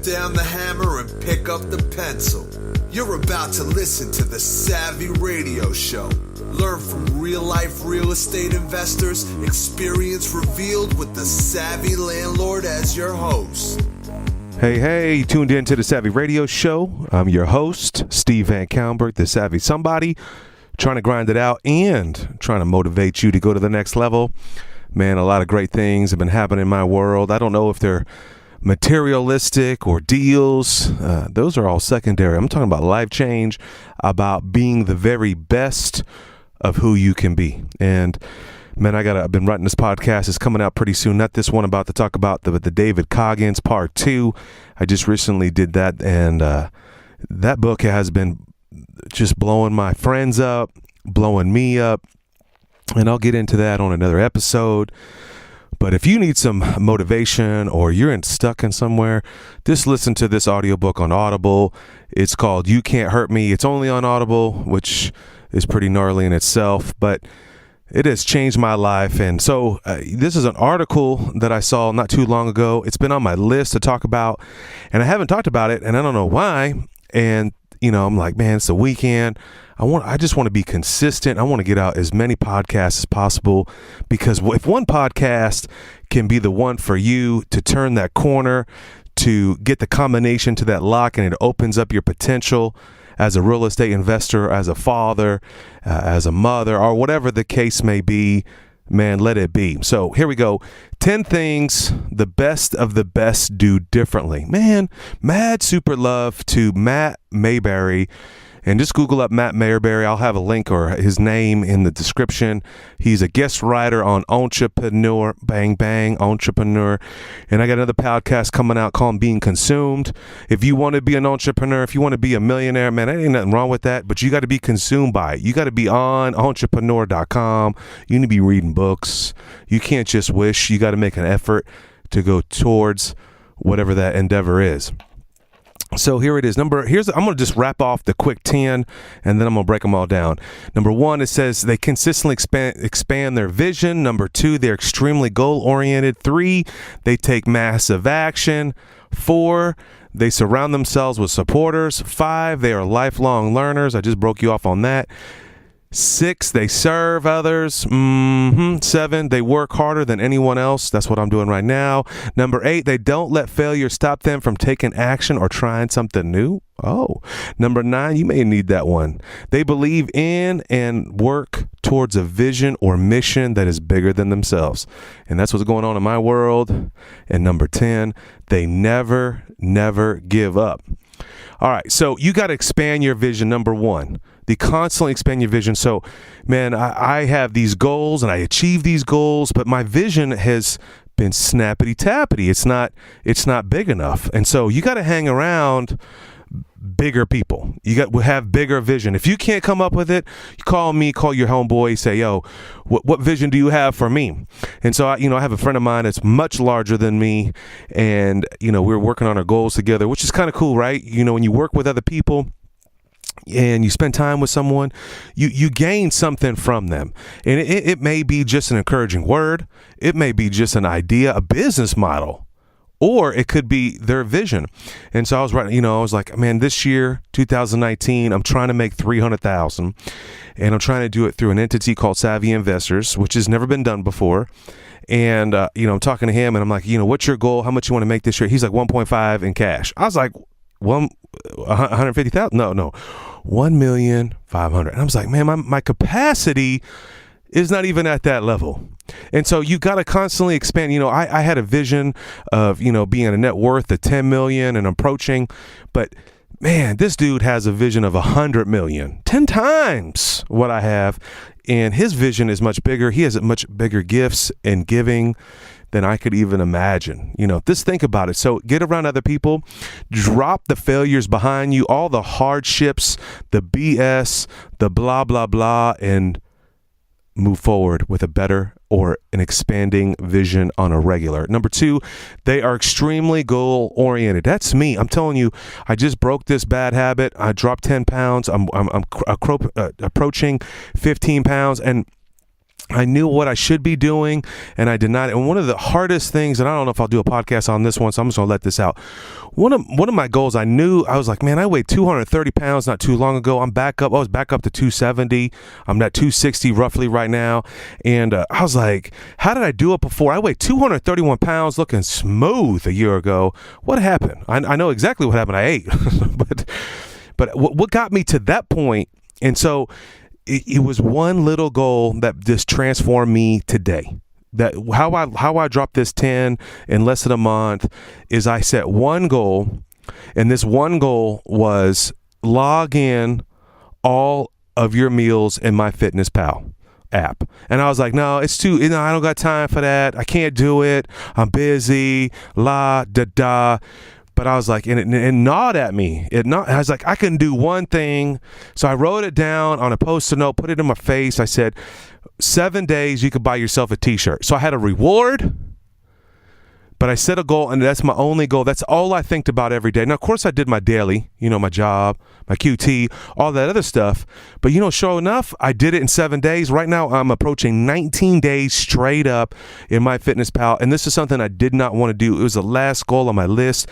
down the hammer and pick up the pencil. You're about to listen to The Savvy Radio Show. Learn from real-life real estate investors, experience revealed with the Savvy Landlord as your host. Hey, you tuned in to The Savvy Radio Show. I'm your host, Steve VanCauwenbergh, the Savvy Somebody, trying to grind it out and trying to motivate you to go to the next level. Man, a lot of great things have been happening in my world. I don't know if they're materialistic or deals. Those are all secondary. I'm talking about life change, about being the very best of who you can be. And man, I've been writing this podcast. It's coming out pretty soon. Not this one I'm about to talk about, the David Goggins part 2. I just recently did that, and that book has been just blowing my friends up, blowing me up, and I'll get into that on another episode. But if you need some motivation or you're stuck in somewhere, just listen to this audiobook on Audible. It's called You Cant Hurt Me. It's only on Audible, which is pretty gnarly in itself, but it has changed my life. And so this is an article that I saw not too long ago. It's been on my list to talk about, and I haven't talked about it, and I don't know why. And, you know, I'm like, man, it's the weekend. I just want to be consistent. I want to get out as many podcasts as possible, because if one podcast can be the one for you to turn that corner, to get the combination to that lock, and it opens up your potential as a real estate investor, as a father, as a mother, or whatever the case may be, man, let it be. So here we go. 10 things the best of the best do differently. Man, mad super love to Matt Mayberry. And just Google up Matt Mayberry. I'll have a link or his name in the description. He's a guest writer on Entrepreneur, Bang Bang, Entrepreneur. And I got another podcast coming out called Being Consumed. If you want to be an entrepreneur, if you want to be a millionaire, man, there ain't nothing wrong with that, but you got to be consumed by it. You got to be on entrepreneur.com. You need to be reading books. You can't just wish. You got to make an effort to go towards whatever that endeavor is. So here it is. I'm going to just wrap off the quick 10, and then I'm going to break them all down. Number 1, it says they consistently expand their vision. Number 2, they're extremely goal-oriented. 3, they take massive action. 4, they surround themselves with supporters. 5, they are lifelong learners. I just broke you off on that. 6, they serve others. 7, they work harder than anyone else. That's what I'm doing right now. Number 8, they don't let failure stop them from taking action or trying something new. Oh, number 9, you may need that one. They believe in and work towards a vision or mission that is bigger than themselves. And that's what's going on in my world. And number 10, they never give up. All right, so you got to expand your vision. Number 1, they constantly expand your vision. So, man, I have these goals and I achieve these goals, but my vision has been snappity-tappity. It's not big enough. And so you got to hang around bigger people. You got to have bigger vision. If you can't come up with it, you call me, call your homeboy, say, yo, what vision do you have for me? And so, I have a friend of mine that's much larger than me, and, we're working on our goals together, which is kind of cool, right? When you work with other people and you spend time with someone, you gain something from them. And it may be just an encouraging word. It may be just an idea, a business model. Or it could be their vision. And so I was writing, I was like, man, this year, 2019, I'm trying to make $300,000, and I'm trying to do it through an entity called Savvy Investors, which has never been done before. And, I'm talking to him, and I'm like, what's your goal? How much you want to make this year? He's like 1.5 in cash. I was like, 150,000? No, 1,500,000. And I was like, man, my capacity is not even at that level. And so you got to constantly expand. I had a vision of, being a net worth of 10 million and approaching, but man, this dude has a vision of 100 million, 10 times what I have. And his vision is much bigger. He has much bigger gifts and giving than I could even imagine. Just think about it. So get around other people, drop the failures behind you, all the hardships, the BS, the blah, blah, blah, and move forward with a better or an expanding vision on a regular. Number 2, they are extremely goal oriented. That's me. I'm telling you, I just broke this bad habit. I dropped 10 pounds. I'm approaching 15 pounds. And I knew what I should be doing, and I did not. And one of the hardest things, and I don't know if I'll do a podcast on this one, so I'm just gonna let this out. One of my goals, I was like, man, I weighed 230 pounds not too long ago. I'm back up. I was back up to 270. I'm at 260 roughly right now. And I was like, how did I do it before? I weighed 231 pounds, looking smooth a year ago. What happened? I know exactly what happened. I ate, but what got me to that point? And so it was one little goal that just transformed me today. That how I dropped this 10 in less than a month is I set one goal, and this one goal was log in all of your meals in MyFitnessPal app. And I was like, no, it's too, I don't got time for that. I can't do it. I'm busy, la da da. But I was like, and it gnawed at me. I was like, I can do one thing. So I wrote it down on a Post-it note, put it in my face. I said, 7 days you could buy yourself a t-shirt. So I had a reward, but I set a goal, and that's my only goal. That's all I think about every day. Now, of course, I did my daily, my job, my QT, all that other stuff. But, sure enough, I did it in 7 days. Right now, I'm approaching 19 days straight up in MyFitnessPal, and this is something I did not want to do. It was the last goal on my list.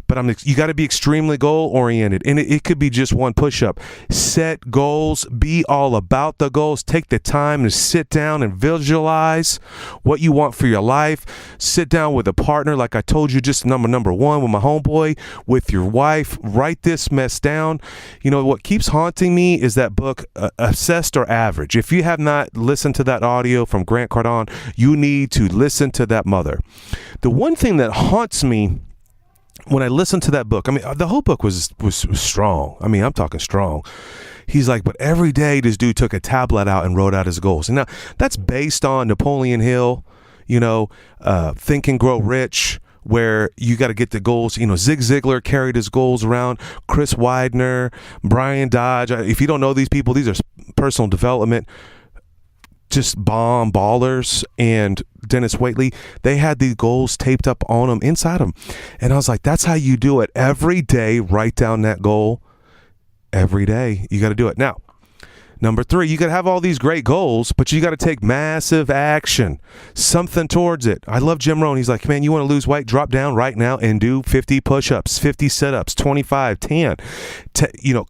But you got to be extremely goal-oriented, and it could be just one push-up. Set goals. Be all about the goals. Take the time to sit down and visualize what you want for your life. Sit down with a partner, like I told you, just number one, with my homeboy, with your wife. Write this mess down. What keeps haunting me is that book, Obsessed or Average. If you have not listened to that audio from Grant Cardone, you need to listen to that mother. The one thing that haunts me when I listened to that book, the whole book was strong. I'm talking strong. He's like, but every day this dude took a tablet out and wrote out his goals. And now that's based on Napoleon Hill, Think and Grow Rich, where you got to get the goals. Zig Ziglar carried his goals around, Chris Widener, Brian Dodge. If you don't know these people, these are personal development, just bomb ballers. And Dennis Waitley, they had these goals taped up on them, inside them. And I was like, that's how you do it. Every day, write down that goal. Every day, you got to do it. Now, number 3, you got to have all these great goals, but you got to take massive action, something towards it. I love Jim Rohn. He's like, man, you want to lose weight? Drop down right now and do 50 push-ups, 50 sit-ups, 25, 10.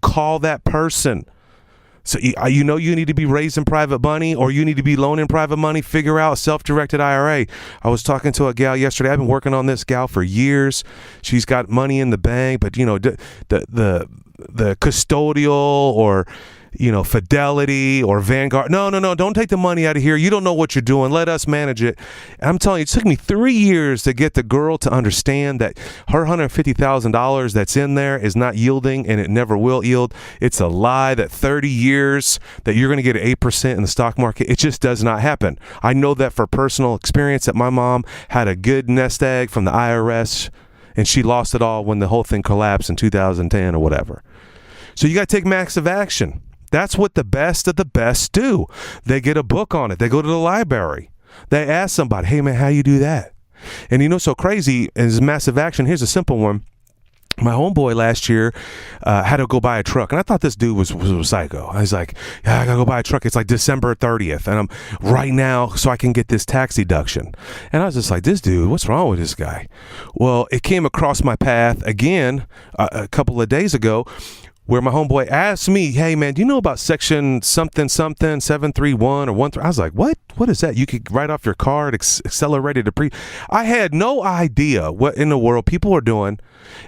Call that person. So you need to be raising private money, or you need to be loaning private money. Figure out self-directed IRA. I was talking to a gal yesterday. I've been working on this gal for years. She's got money in the bank, but the custodial or Fidelity or Vanguard. No, don't take the money out of here. You don't know what you're doing. Let us manage it. And I'm telling you, it took me 3 years to get the girl to understand that her $150,000 that's in there is not yielding, and it never will yield. It's a lie that 30 years that you're going to get 8% in the stock market. It just does not happen. I know that for personal experience, that my mom had a good nest egg from the IRS, and she lost it all when the whole thing collapsed in 2010 or whatever. So you got to take massive action. That's what the best of the best do. They get a book on it. They go to the library. They ask somebody, hey, man, how you do that? And so crazy is massive action. Here's a simple one. My homeboy last year had to go buy a truck, and I thought this dude was psycho. I was like, yeah, I gotta go buy a truck. It's like December 30th, and I'm right now so I can get this tax deduction. And I was just like, this dude, what's wrong with this guy? Well, it came across my path again a couple of days ago, where my homeboy asked me, hey, man, do you know about section something 731 or 13? I was like, what? What is that? You could write off your card, accelerated to I had no idea what in the world people are doing.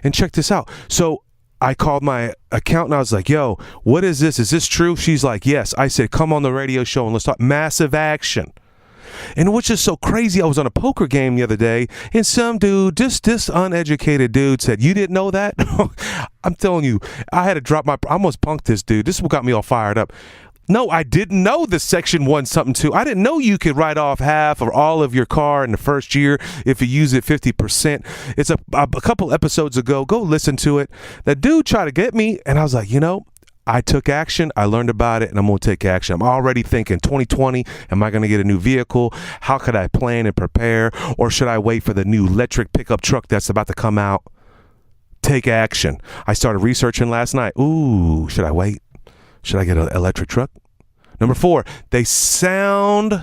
And check this out. So I called my accountant. I was like, yo, what is this? Is this true? She's like, yes. I said, come on the radio show and let's talk massive action. And which is so crazy, I was on a poker game the other day, and some dude, just this uneducated dude said, you didn't know that? I'm telling you, I had to drop I almost punked this dude. This is what got me all fired up. No, I didn't know the section 1 something 2. I didn't know you could write off half or all of your car in the first year if you use it 50%. It's a couple episodes ago. Go listen to it. That dude tried to get me, and I was like, I took action. I learned about it, and I'm going to take action. I'm already thinking 2020, am I going to get a new vehicle? How could I plan and prepare? Or should I wait for the new electric pickup truck that's about to come out? Take action. I started researching last night. Ooh, should I wait? Should I get an electric truck? Number 4, they sound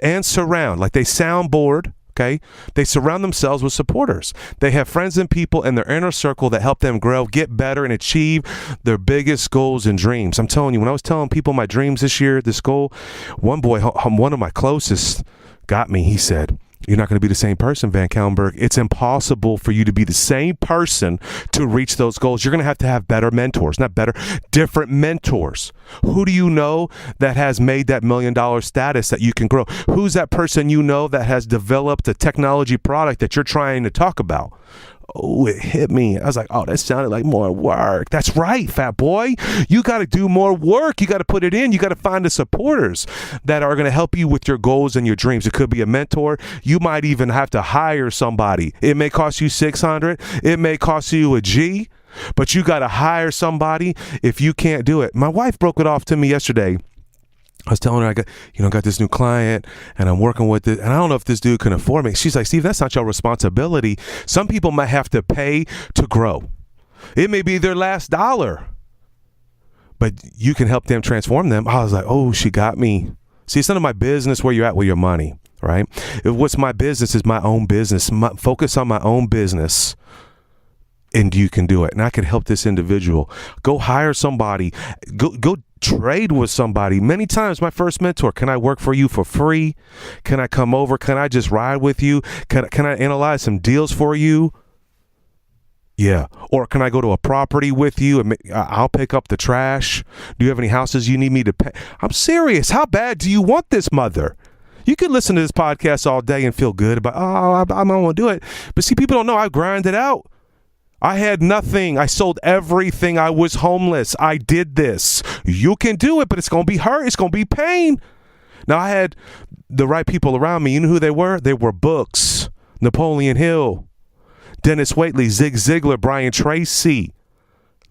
and surround, like they soundboard. Okay. They surround themselves with supporters. They have friends and people in their inner circle that help them grow, get better, and achieve their biggest goals and dreams. I'm telling you, when I was telling people my dreams this year, this goal, one boy, one of my closest, got me. He said, "You're not going to be the same person, VanCauwenbergh. It's impossible for you to be the same person to reach those goals. You're going to have better mentors, not better, different mentors. Who do you know that has made that $1 million status that you can grow? Who's that person you know that has developed a technology product that you're trying to talk about?" Oh, it hit me. I was like, oh, that sounded like more work. That's right, fat boy. You got to do more work. You got to put it in. You got to find the supporters that are going to help you with your goals and your dreams. It could be a mentor. You might even have to hire somebody. It may cost you $600. It may cost you a G, but you got to hire somebody if you can't do it. My wife broke it off to me yesterday. I was telling her I got this new client and I'm working with it, and I don't know if this dude can afford me. She's like, "Steve, that's not your responsibility. Some people might have to pay to grow. It may be their last dollar, but you can help them transform them." I was like, oh, she got me. See, it's none of my business where you're at with your money, right? What's my business is my own business. Focus on my own business. And you can do it. And I can help this individual. Go hire somebody. Go trade with somebody. Many times my first mentor, "Can I work for you for free? Can I come over? Can I just ride with you? Can I analyze some deals for you? Yeah. Or can I go to a property with you and I'll pick up the trash? Do you have any houses you need me to pay?" I'm serious. How bad do you want this, mother? You could listen to this podcast all day and feel good about, I don't want to do it. But see, people don't know I grinded out. I had nothing. I sold everything. I was homeless. I did this. You can do it, but it's going to be hurt. It's going to be pain. Now, I had the right people around me. You know who they were? They were books. Napoleon Hill, Dennis Waitley, Zig Ziglar, Brian Tracy,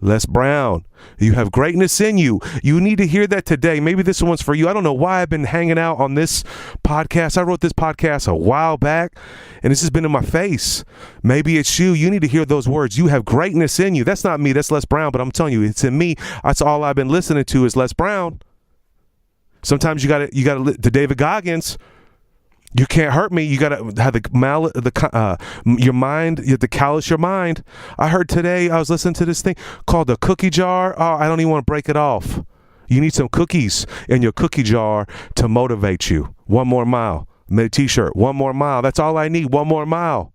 Les Brown. You have greatness in you. You need to hear that today. Maybe this one's for you. I don't know why I've been hanging out on this podcast. I wrote this podcast a while back, and this has been in my face. Maybe it's you. You need to hear those words. You have greatness in you. That's not me. That's Les Brown, but I'm telling you, it's in me. That's all I've been listening to is Les Brown. Sometimes you got to David Goggins. You can't hurt me. You got to have your mind. You have to callous your mind. I heard today, I was listening to this thing called the cookie jar. Oh, I don't even want to break it off. You need some cookies in your cookie jar to motivate you. 1 more mile. Made a t-shirt. 1 more mile. That's all I need. 1 more mile.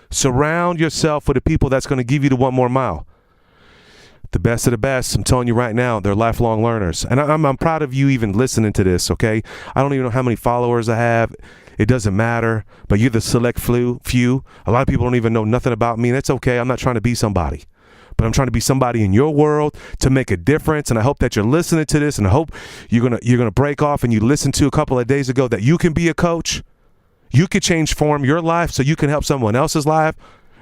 Surround yourself with the people that's going to give you the 1 more mile. The best of the best, I'm telling you right now, they're lifelong learners. And I'm proud of you even listening to this, okay? I don't even know how many followers I have. It doesn't matter, but you're the select few. A lot of people don't even know nothing about me, and that's okay. I'm not trying to be somebody, but I'm trying to be somebody in your world to make a difference. And I hope that you're listening to this, and I hope you're gonna break off and you listened to a couple of days ago that you can be a coach. You can transform your life so you can help someone else's life.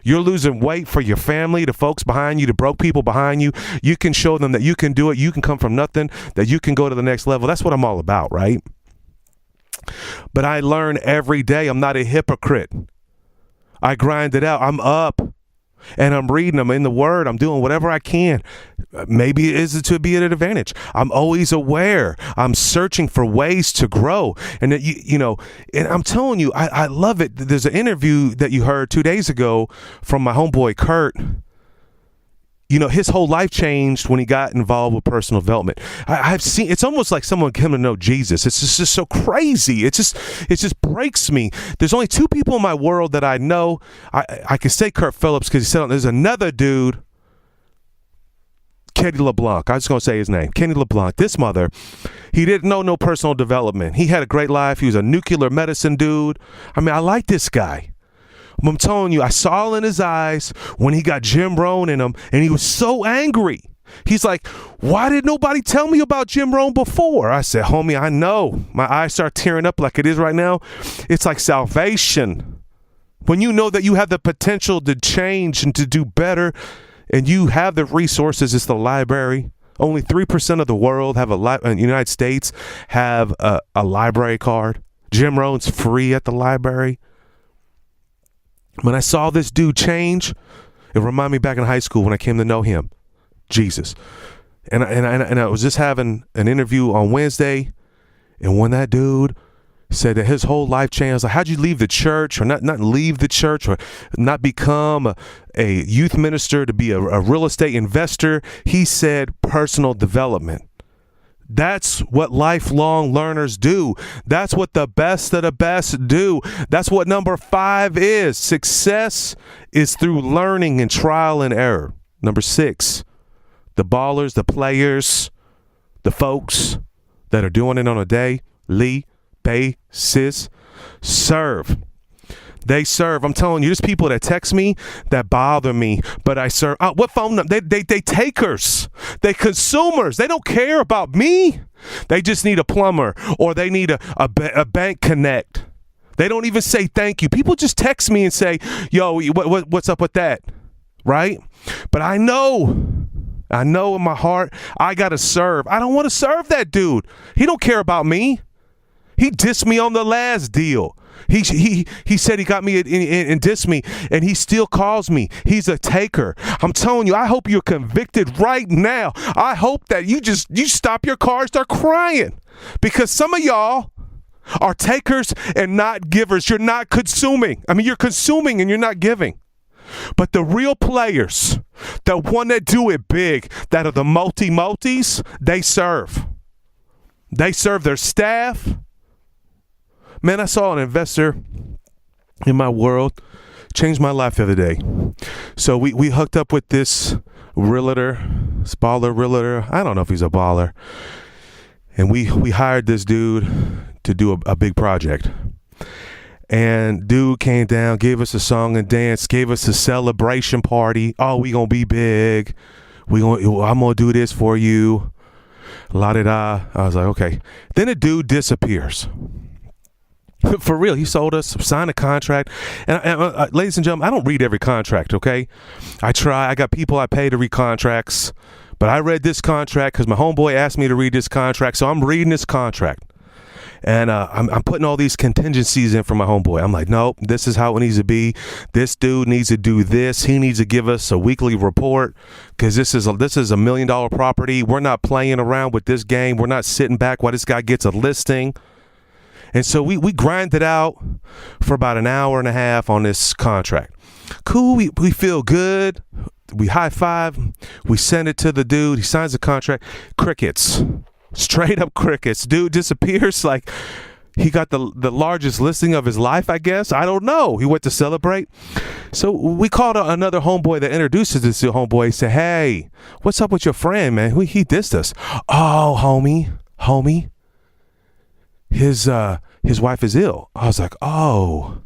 You're losing weight for your family, the folks behind you, the broke people behind you. You can show them that you can do it. You can come from nothing, that you can go to the next level. That's what I'm all about, right? But I learn every day. I'm not a hypocrite. I grind it out. I'm up and I'm reading. I'm in the Word. I'm doing whatever I can. Maybe it is to be at an advantage. I'm always aware. I'm searching for ways to grow. And that and I'm telling you, I love it. There's an interview that you heard 2 days ago from my homeboy Kurt. His whole life changed when he got involved with personal development. I've seen, it's almost like someone came to know Jesus. It's just so crazy. It just breaks me. There's only 2 people in my world that I know. I can say Kurt Phillips because he said there's another dude, Kenny LeBlanc. I was just going to say his name. Kenny LeBlanc. This mother, he didn't know no personal development. He had a great life. He was a nuclear medicine dude. I mean, I like this guy. I'm telling you, I saw in his eyes when he got Jim Rohn in him, and he was so angry. He's like, why did nobody tell me about Jim Rohn before? I said, homie, I know. My eyes start tearing up like it is right now. It's like salvation. When you know that you have the potential to change and to do better, and you have the resources, it's the library. Only 3% of the world in the United States have a library card. Jim Rohn's free at the library. When I saw this dude change, it reminded me back in high school when I came to know him, Jesus. And I was just having an interview on Wednesday, and when that dude said that his whole life changed, I was like, how'd you leave the church, or not leave the church, or not become a youth minister to be a real estate investor? He said personal development. That's what lifelong learners do. That's what the best of the best do. That's what number 5 is. Success is through learning and trial and error. Number 6, the ballers, the players, the folks that are doing it on a daily basis serve. They serve. I'm telling you, there's people that text me that bother me, but I serve. What phone number? They takers. They consumers. They don't care about me. They just need a plumber, or they need a bank connect. They don't even say thank you. People just text me and say, yo, what's up with that? Right? But I know in my heart, I got to serve. I don't want to serve that dude. He don't care about me. He dissed me on the last deal. He said he got me and dissed me, and he still calls me. He's a taker. I'm telling you, I hope you're convicted right now. I hope that you stop your car and start crying, because some of y'all are takers and not givers. You're not consuming. I mean, you're consuming and you're not giving. But the real players, the one that do it big, that are the multis, they serve. They serve their staff. Man, I saw an investor in my world change my life the other day. So we hooked up with this realtor, this baller realtor. I don't know if he's a baller. And we hired this dude to do a big project. And dude came down, gave us a song and dance, gave us a celebration party. Oh, we gonna be big. I'm gonna do this for you. La-di-da. I was like, okay. Then a dude disappears. For real, he sold us, signed a contract. And ladies and gentlemen, I don't read every contract, okay? I try. I got people I pay to read contracts. But I read this contract because my homeboy asked me to read this contract. So I'm reading this contract. And I'm putting all these contingencies in for my homeboy. I'm like, nope, this is how it needs to be. This dude needs to do this. He needs to give us a weekly report, because this is a $1 million property. We're not playing around with this game. We're not sitting back while this guy gets a listing. And so we grinded out for about an hour and a half on this contract. Cool, we feel good. We high five. We send it to the dude. He signs the contract. Crickets. Straight up crickets. Dude disappears like he got the largest listing of his life, I guess. I don't know. He went to celebrate. So we called another homeboy that introduces us to homeboy. He said, hey, what's up with your friend, man? He dissed us. Oh, homie. His wife is ill. I was like, oh,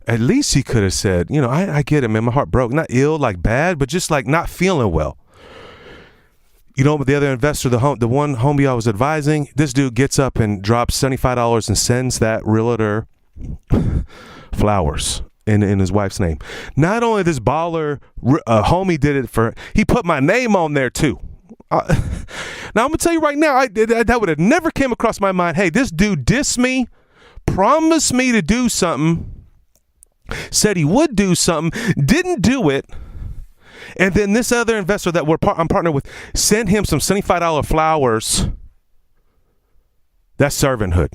at least he could have said, I get it, man. My heart broke. Not ill, like bad, but just like not feeling well. But the other investor, the one homie I was advising, this dude gets up and drops $75 and sends that realtor flowers in his wife's name. Not only this baller homie did it he put my name on there too. Now I'm gonna tell you right now, that would have never came across my mind. Hey, this dude dissed me, promised me to do something, said he would do something, didn't do it, and then this other investor that I'm partnered with sent him some $75 flowers. That's servanthood.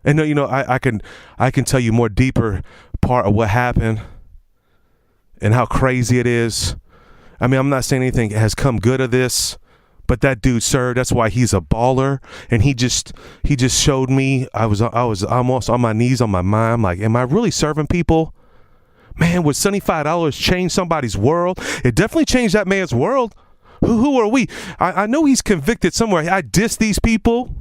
And I can tell you more deeper part of what happened and how crazy it is. I mean, I'm not saying anything has come good of this, but that dude served. That's why he's a baller. And he just showed me. I was almost on my knees on my mind. I'm like, am I really serving people? Man, would $75 change somebody's world? It definitely changed that man's world. Who are we? I know he's convicted somewhere. I dissed these people.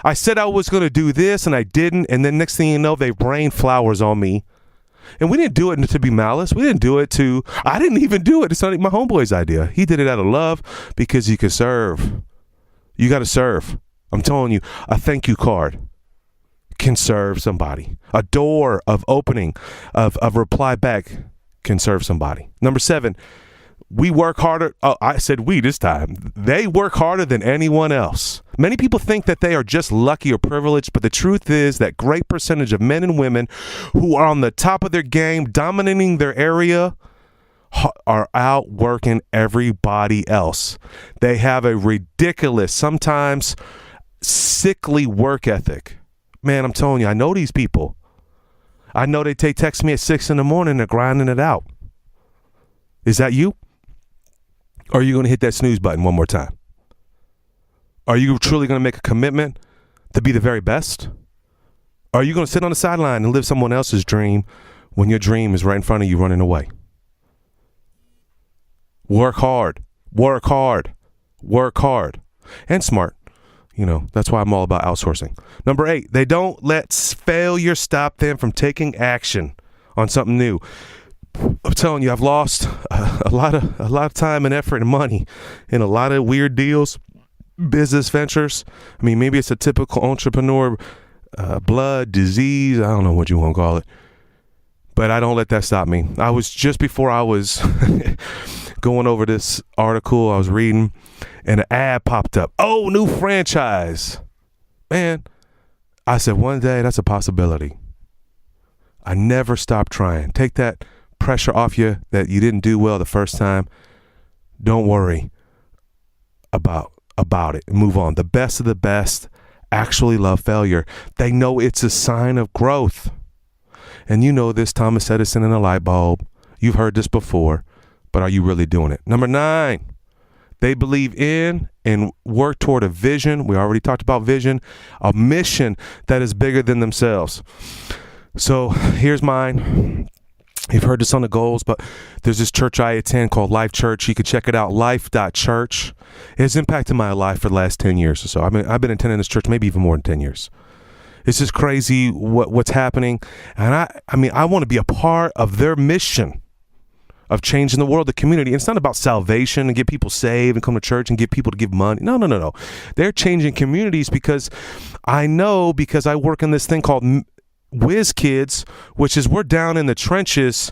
I said I was going to do this and I didn't. And then next thing you know, they rained flowers on me. And we didn't do it to be malice. I didn't even do it. It's not my homeboy's idea. He did it out of love because you can serve. You got to serve. I'm telling you, a thank you card can serve somebody. A door of opening, of reply back can serve somebody. Number 7, we work harder. Oh, I said we this time. They work harder than anyone else. Many people think that they are just lucky or privileged, but the truth is that great percentage of men and women who are on the top of their game, dominating their area, are outworking everybody else. They have a ridiculous, sometimes sickly work ethic. Man, I'm telling you, I know these people. I know they text me at 6 a.m. They're grinding it out. Is that you? Or are you going to hit that snooze button one more time? Are you truly going to make a commitment to be the very best? Or are you going to sit on the sideline and live someone else's dream when your dream is right in front of you running away? Work hard, work hard, work hard, and smart. You know, that's why I'm all about outsourcing. Number 8, they don't let failure stop them from taking action on something new. I'm telling you, I've lost a lot of time and effort and money in a lot of weird deals, business ventures. I mean, maybe it's a typical entrepreneur, blood, disease, I don't know what you want to call it. But I don't let that stop me. I was just before I was going over this article I was reading, and an ad popped up. Oh, new franchise. Man, I said one day that's a possibility. I never stop trying. Take that pressure off you that you didn't do well the first time. Don't worry about it. Move on. The best of the best actually love failure. They know it's a sign of growth. And you know this, Thomas Edison and a light bulb. You've heard this before, but are you really doing it? Number 9, they believe in and work toward a vision. We already talked about vision, a mission that is bigger than themselves. So here's mine. You've heard this on the goals, but there's this church I attend called Life Church. You can check it out, life.church. It has impacted my life for the last 10 years or so. I've been attending this church maybe even more than 10 years. It's just crazy what's happening. And I want to be a part of their mission of changing the world, the community. And it's not about salvation and get people saved and come to church and get people to give money. No. They're changing communities because I work in this thing called Whiz Kids, which is we're down in the trenches.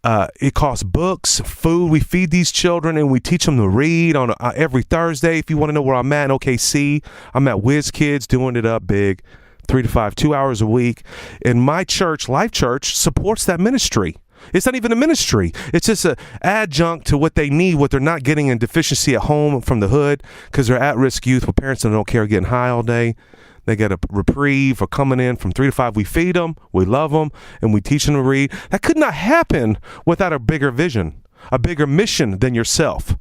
It costs books, food. We feed these children and we teach them to read on every Thursday. If you want to know where I'm at in OKC, I'm at Whiz Kids doing it up big. 3 to 5, 2 hours a week. And my church, Life Church, supports that ministry. It's not even a ministry. It's just an adjunct to what they need, what they're not getting in deficiency at home from the hood, because they're at-risk youth with parents that don't care getting high all day. They get a reprieve for coming in from 3 to 5. We feed them, we love them, and we teach them to read. That could not happen without a bigger vision, a bigger mission than yourself.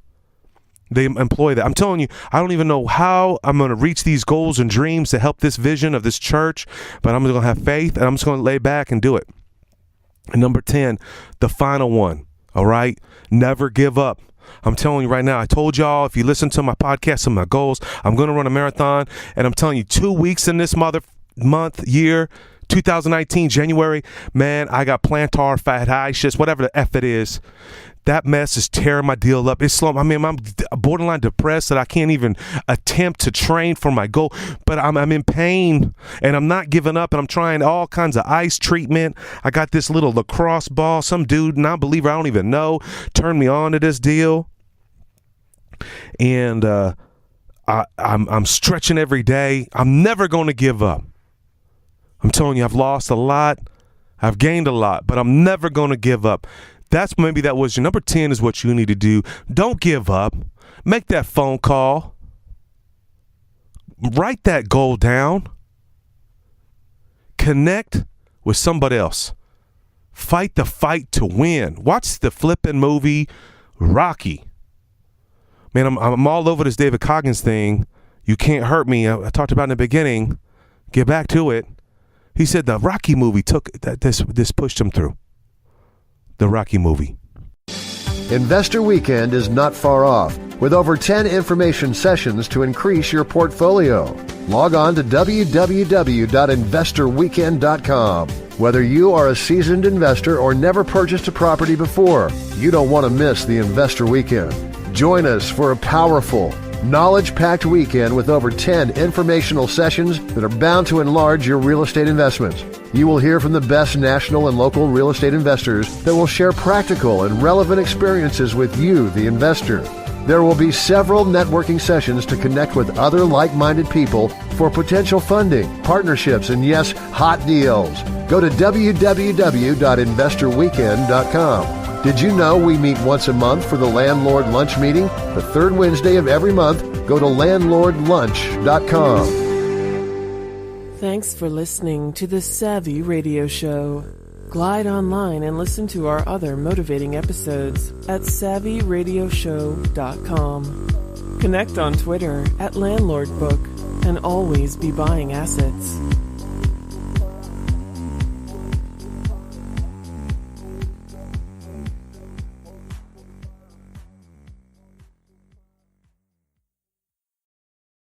They employ that. I'm telling you, I don't even know how I'm going to reach these goals and dreams to help this vision of this church, but I'm going to have faith, and I'm just going to lay back and do it. And number 10, the final one, all right? Never give up. I'm telling you right now, I told y'all, if you listen to my podcast and my goals, I'm going to run a marathon, and I'm telling you, 2 weeks in this year, 2019, January, man, I got plantar fasciitis, whatever the F it is. That mess is tearing my deal up. It's slow. I mean, I'm borderline depressed that I can't even attempt to train for my goal. But I'm in pain, and I'm not giving up, and I'm trying all kinds of ice treatment. I got this little lacrosse ball. Some dude, non-believer I don't even know, turned me on to this deal. And I'm stretching every day. I'm never going to give up. I'm telling you, I've lost a lot. I've gained a lot, but I'm never going to give up. That was your number 10 is what you need to do. Don't give up. Make that phone call. Write that goal down. Connect with somebody else. Fight the fight to win. Watch the flipping movie Rocky. Man, I'm all over this David Coggins thing. You Can't Hurt Me. I talked about in the beginning. Get back to it. He said the Rocky movie took that. This pushed him through. The Rocky movie. Investor Weekend is not far off, with over 10 information sessions to increase your portfolio. Log on to www.investorweekend.com. Whether you are a seasoned investor or never purchased a property before, you don't want to miss the Investor Weekend. Join us for a powerful, knowledge-packed weekend with over 10 informational sessions that are bound to enlarge your real estate investments. You will hear from the best national and local real estate investors that will share practical and relevant experiences with you, the investor. There will be several networking sessions to connect with other like-minded people for potential funding, partnerships, and yes, hot deals. Go to www.investorweekend.com. Did you know we meet once a month for the Landlord Lunch Meeting? The third Wednesday of every month. Go to landlordlunch.com. Thanks for listening to the Savvy Radio Show. Glide online and listen to our other motivating episodes at savvyradioshow.com. Connect on Twitter at LandlordBook and always be buying assets.